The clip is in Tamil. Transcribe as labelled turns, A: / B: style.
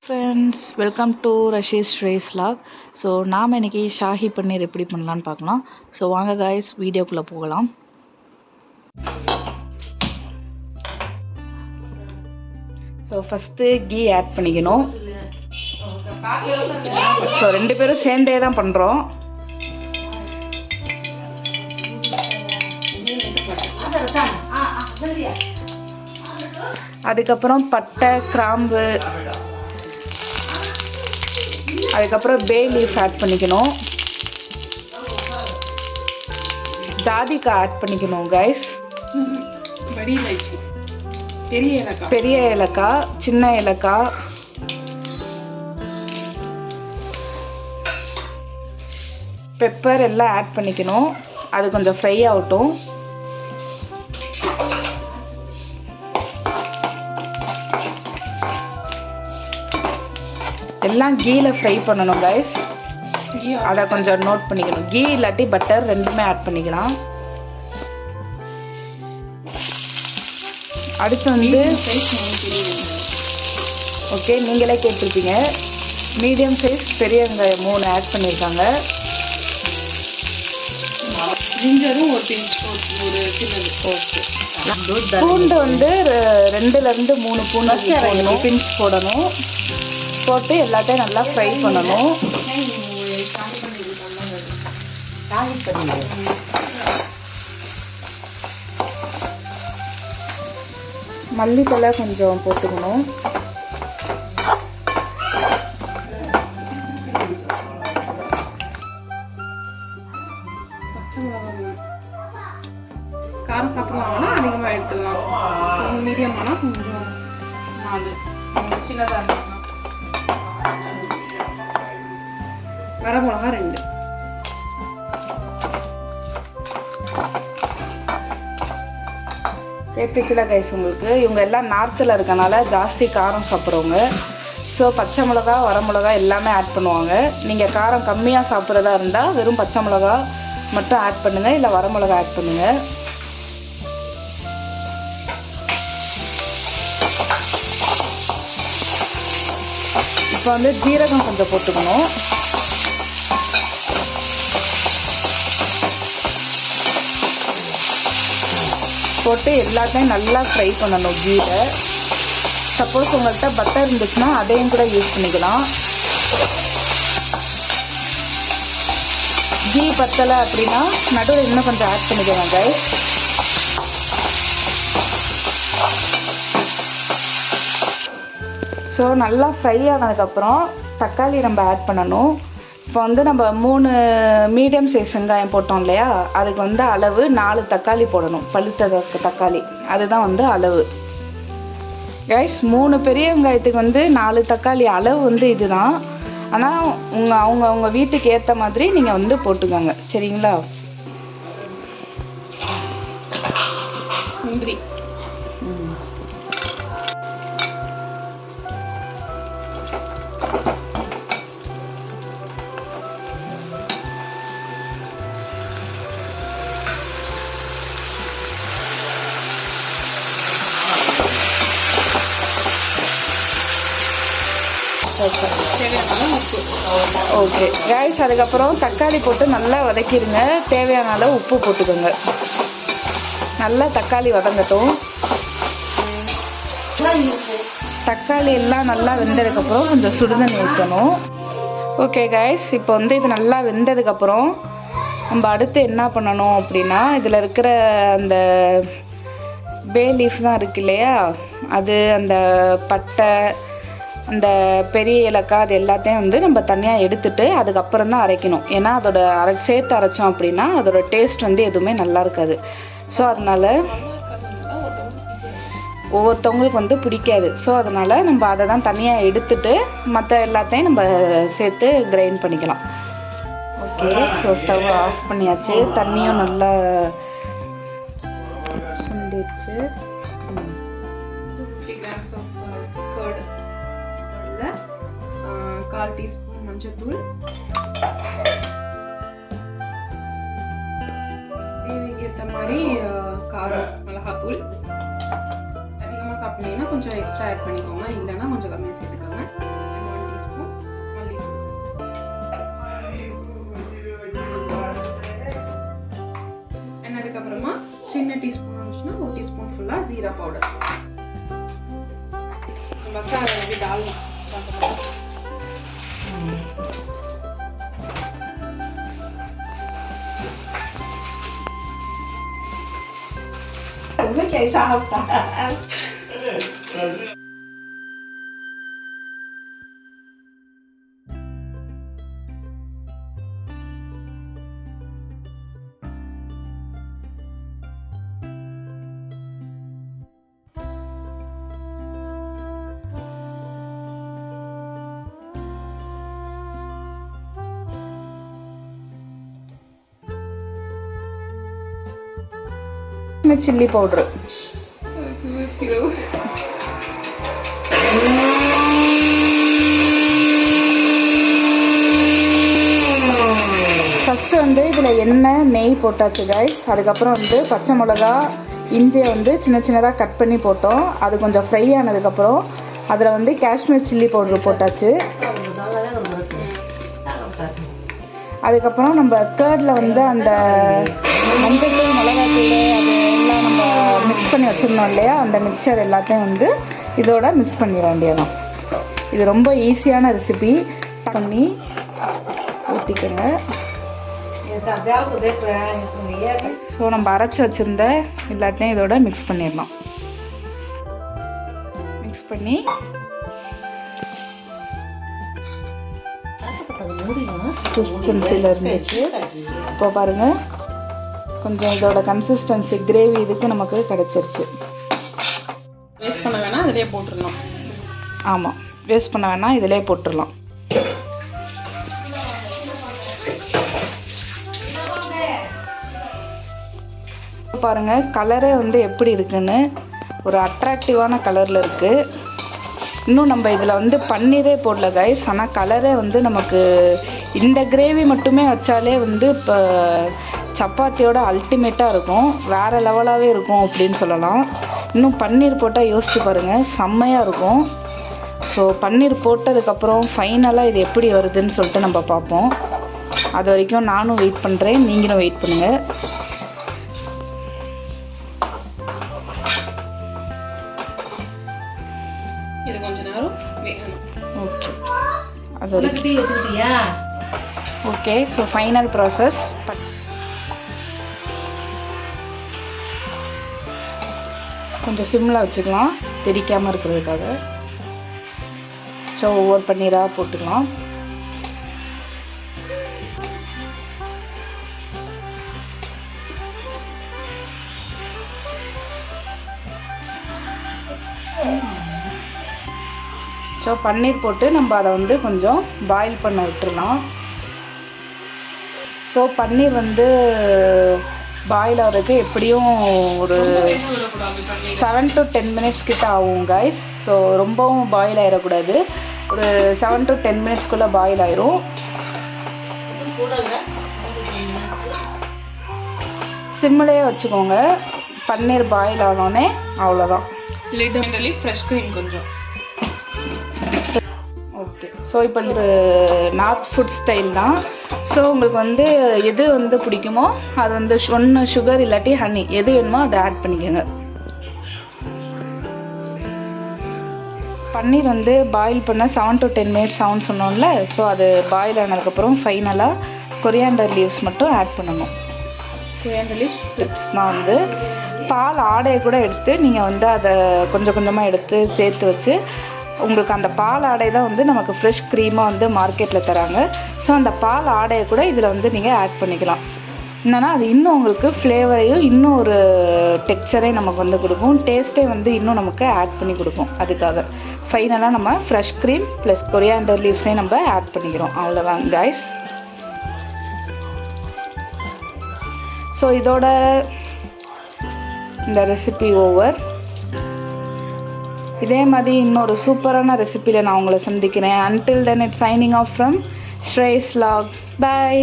A: Friends, welcome to Rashi's trace vlog. So நாம் இன்றைக்கி ஷாஹி பன்னீர் எப்படி பண்ணலான்னு பார்க்கலாம். ஸோ வாங்க காய்ஸ், வீடியோக்குள்ளே போகலாம். ஸோ ஃபஸ்ட்டு கீ ஆட் பண்ணிக்கணும். ஸோ 2 பேரும் சேர்ந்தே தான் பண்ணுறோம். அதுக்கப்புறம் பட்டை, கிராம்பு, அதுக்கப்புறம் பே லீஃப் ஆட் பண்ணிக்கணும். ஜாதிக்காய் ஆட் பண்ணிக்கணும் கைஸ். பெரிய ஏலக்காய், சின்ன ஏலக்காய், பெப்பர் எல்லாம் ஆட் பண்ணிக்கணும். அது கொஞ்சம் ஃப்ரை ஆகட்டும். எல்லாம் கீல ஃப்ரை பண்ணணும் கைஸ். அதை கொஞ்சம் நோட் பண்ணிக்கணும். கீ இல்லாட்டி பட்டர் ரெண்டுமே ஆட் பண்ணிக்கலாம். அடுத்து வந்து ஓகே, நீங்களே கேட்டிருப்பீங்க, மீடியம் சைஸ் பெரிய வெங்காயம் 3 ஆட் பண்ணியிருக்காங்க. பூண்டு வந்து 2 to 3 பூண்டு பிஞ்ச் போடணும். போட்டு எல்லாத்தையும் நல்லா ஃப்ரை பண்ணணும். மல்லித்தலை கொஞ்சம் போட்டுக்கணும்.
B: காரம் சாப்பிடுவாங்கன்னா அதிகமாக எடுத்துக்கலாம். மீடியமானா கொஞ்சம் 4, சின்னதாக இருந்துச்சுன்னா வரமிளகா 2.
A: கேட்டுச்சுல கைஸ் உங்களுக்கு. இவங்க எல்லாம் நார்த்தில் இருக்கனால ஜாஸ்தி காரம் சாப்பிட்றவங்க. ஸோ பச்சை மிளகா, வரமிளகா எல்லாமே ஆட் பண்ணுவாங்க. நீங்கள் காரம் கம்மியாக சாப்பிட்றதா இருந்தால் வெறும் பச்சை மிளகா மட்டும் ஆட் பண்ணுங்கள், இல்லை வரமிளகா ஆட் பண்ணுங்கள். இப்போ வந்து ஜீரகம் கொஞ்சம் போட்டுக்கணும். போட்டு எல்லாத்தையும் நல்லா ஃப்ரை பண்ணணும் கீல. சப்போஸ் உங்கள்கிட்ட பட்டர் இருந்துச்சுன்னா அதையும் கூட யூஸ் பண்ணிக்கலாம். கீ பத்தலை அப்படின்னா நடுவில் இன்னும் கொஞ்சம் ஆட் பண்ணிக்கலாம் கைஸ். ஸோ நல்லா ஃப்ரை ஆனதுக்கப்புறம் தக்காளி நம்ம ஆட் பண்ணணும். இப்போ வந்து நம்ம 3 மீடியம் சைஸ் வெங்காயம் போட்டோம் இல்லையா, அதுக்கு வந்து அளவு 4 தக்காளி போடணும். பழுத்த தக்காளி, அதுதான் வந்து அளவு கைஸ். 3 பெரிய வெங்காயத்துக்கு வந்து 4 தக்காளி அளவு வந்து இதுதான். ஆனால் அவங்க வீட்டுக்கு ஏற்ற மாதிரி நீங்கள் வந்து போட்டுக்கோங்க, சரிங்களா?
B: முந்திரி
A: ஓகே கைஸ். அதுக்கப்புறம் தக்காளி போட்டு நல்லா வதக்கிடுங்க. தேவையான அளவு உப்பு போட்டுக்கோங்க. நல்லா தக்காளி வதங்கட்டும். தக்காளி எல்லாம் நல்லா வெந்ததுக்கப்புறம் கொஞ்சம் சுடுதண்ணி ஊற்றணும். ஓகே கைஸ், இப்போ வந்து இது நல்லா வெந்ததுக்கப்புறம் நம்ம அடுத்து என்ன பண்ணணும் அப்படின்னா, இதில் இருக்கிற அந்த பே லீஃப் தான் இருக்கு இல்லையா, அது அந்த பட்டை, அந்த பெரிய ஏலக்காய், அது எல்லாத்தையும் வந்து நம்ம தனியாக எடுத்துட்டு அதுக்கப்புறம் தான் அரைக்கணும். ஏன்னா அதோட சேர்த்து அரைச்சோம் அப்படின்னா அதோட டேஸ்ட் வந்து எதுவுமே நல்லா இருக்காது. ஸோ அதனால் ஒவ்வொருத்தவங்களுக்கு வந்து பிடிக்காது. ஸோ அதனால் நம்ம அதை தான் தனியாக எடுத்துட்டு மற்ற எல்லாத்தையும் நம்ம சேர்த்து கிரைண்ட் பண்ணிக்கலாம். ஓகே, ஸோ ஸ்டவ் ஆஃப் பண்ணியாச்சு. தண்ணியும் நல்லா சுண்டிடுச்சு.
B: 50 grams of curd, 1/4 teaspoon மஞ்சத்தூள், தேவைக்கு ஏற்ற மாதிரி காரம், மிளகாத்தூள். அதிகமாக சாப்பிட்டீங்கன்னா கொஞ்சம் எக்ஸ்ட்ரா ஆட் பண்ணிக்கோங்க, இல்லைன்னா கொஞ்சம் கம்மியாக சேர்த்துக்கோங்க. जीरा पाउडर मसाला भी डालना
A: कैसा हफ्ता में चिल्ली पाउडर ஃபஸ்ட்டு வந்து இதில் எண்ணெய் நெய் போட்டாச்சு கைஸ். அதுக்கப்புறம் வந்து பச்சை மிளகா இஞ்சியை வந்து சின்ன சின்னதாக கட் பண்ணி போட்டோம். அது கொஞ்சம் ஃப்ரை ஆனதுக்கப்புறம் அதில் வந்து காஷ்மீர் சில்லி பவுடர் போட்டாச்சு. அதுக்கப்புறம் நம்ம கேர்டில் வந்து அந்த மஞ்சள் மிளகாத்தூள் அது எல்லாம் நம்ம மிக்ஸ் பண்ணி வச்சுருந்தோம் இல்லையா, அந்த மிக்சர் எல்லாத்தையும் வந்து இதோட மிக்ஸ் பண்ணிட வேண்டியதான். இது ரொம்ப ஈஸியான ரெசிபி. பண்ணி ஊற்றிக்கோங்க. ஸோ நம்ம அரைச்சி வச்சுருந்த எல்லாத்தையும் இதோட மிக்ஸ் பண்ணிடலாம். மிக்ஸ் பண்ணி கன்சிஸ்டன்சியில் இருந்துச்சு. இப்போ பாருங்கள், கொஞ்சம் இதோட கன்சிஸ்டன்சி கிரேவி இதுக்கு நமக்கு கிடச்சிருச்சு.
B: வேஸ்ட் பண்ண வேணாம், அதிலே போட்டுடலாம்.
A: ஆமாம், வேஸ்ட் பண்ண வேணாம், இதிலே போட்டுடலாம். பாருங்கள் கலரே வந்து எப்படி இருக்குன்னு, ஒரு அட்ராக்டிவான கலரில் இருக்குது. இன்னும் நம்ம இதில் வந்து பன்னீரே போடல கைஸ். ஆனால் கலரே வந்து நமக்கு இந்த கிரேவி மட்டுமே வச்சாலே வந்து இப்போ சப்பாத்தியோட அல்டிமேட்டாக இருக்கும், வேறு லெவலாகவே இருக்கும் அப்படின்னு சொல்லலாம். இன்னும் பன்னீர் போட்டால் யோசிச்சு பாருங்கள், செம்மையாக இருக்கும். ஸோ பன்னீர் போட்டதுக்கப்புறம் ஃபைனலாக இது எப்படி வருதுன்னு சொல்லிட்டு நம்ம பார்ப்போம். அது வரைக்கும் நானும் வெயிட் பண்ணுறேன், நீங்களும் வெயிட் பண்ணுங்கள்.
B: இது கொஞ்ச நேரம் வேகணும்.
A: ஓகே, அது வரைக்கும் ஓகே. So final process. கொஞ்சம் சிம்மில் வச்சுக்கலாம் தெரிக்காமல் இருக்கிறதுக்காக. ஸோ ஒவ்வொரு பன்னீராக போட்டுக்கலாம். ஸோ பன்னீர் போட்டு நம்ம அதை வந்து கொஞ்சம் பாயில் பண்ண விட்டுடலாம். ஸோ பன்னீர் வந்து பாயில் ஆகிறதுக்கு எப்படியும் ஒரு 7 to 10 minutes கிட்ட ஆகும் கைஸ். ஸோ ரொம்பவும் பாயில் ஆகிடக்கூடாது, ஒரு 7 to 10 minutesக்குள்ளே பாயில் ஆயிரும். சிம்மிலே வச்சுக்கோங்க. பன்னீர் பாயில் ஆனோடனே அவ்வளோதான்.
B: லிட்டரலி ஃப்ரெஷ் க்ரீம் கொஞ்சம்.
A: ஓகே, ஸோ இப்போ இது நார்த் ஃபுட் ஸ்டைல் தான். ஸோ உங்களுக்கு வந்து எது வந்து பிடிக்குமோ அது வந்து ஒன்று சுகர் இல்லாட்டி ஹனி எது வேணுமோ அதை ஆட் பண்ணிக்கோங்க. பன்னீர் வந்து பாயில் பண்ண 7 to 10 minutes ஆகும்னு சொன்னோம்ல. ஸோ அது பாயில் ஆனதுக்கப்புறம் ஃபைனலாக கொரியாண்டர் லீவ்ஸ் மட்டும் ஆட் பண்ணணும். கொரியாண்டர் லீவ்ஸ் டிப்ஸ்னால் வந்து பால் ஆடையை கூட எடுத்து நீங்கள் வந்து அதை கொஞ்சம் கொஞ்சமாக எடுத்து சேர்த்து வச்சு, உங்களுக்கு அந்த பால் ஆடை தான் வந்து நமக்கு ஃப்ரெஷ் க்ரீமாக வந்து மார்க்கெட்டில் தராங்க. ஸோ அந்த பால் ஆடையை கூட இதில் வந்து நீங்கள் ஆட் பண்ணிக்கலாம். என்னென்னா அது இன்னும் உங்களுக்கு ஃப்ளேவரையும் இன்னும் ஒரு டெக்ஸ்சரையும் நமக்கு வந்து கொடுக்கும், டேஸ்ட்டே வந்து இன்னும் நமக்கு ஆட் பண்ணி கொடுக்கும். அதுக்காக ஃபைனலாக நம்ம ஃப்ரெஷ் க்ரீம் ப்ளஸ் கொரியாண்டர் லீவ்ஸையும் நம்ம ஆட் பண்ணிக்கிறோம். அவ்வளோதான் கைஸ். ஸோ இதோட இந்த ரெசிபி ஓவர். இதே மாதிரி இன்னொரு சூப்பரான ரெசிபியில் நான் உங்களை சந்திக்கிறேன். until then it's signing off from Shrey's vlog. Bye.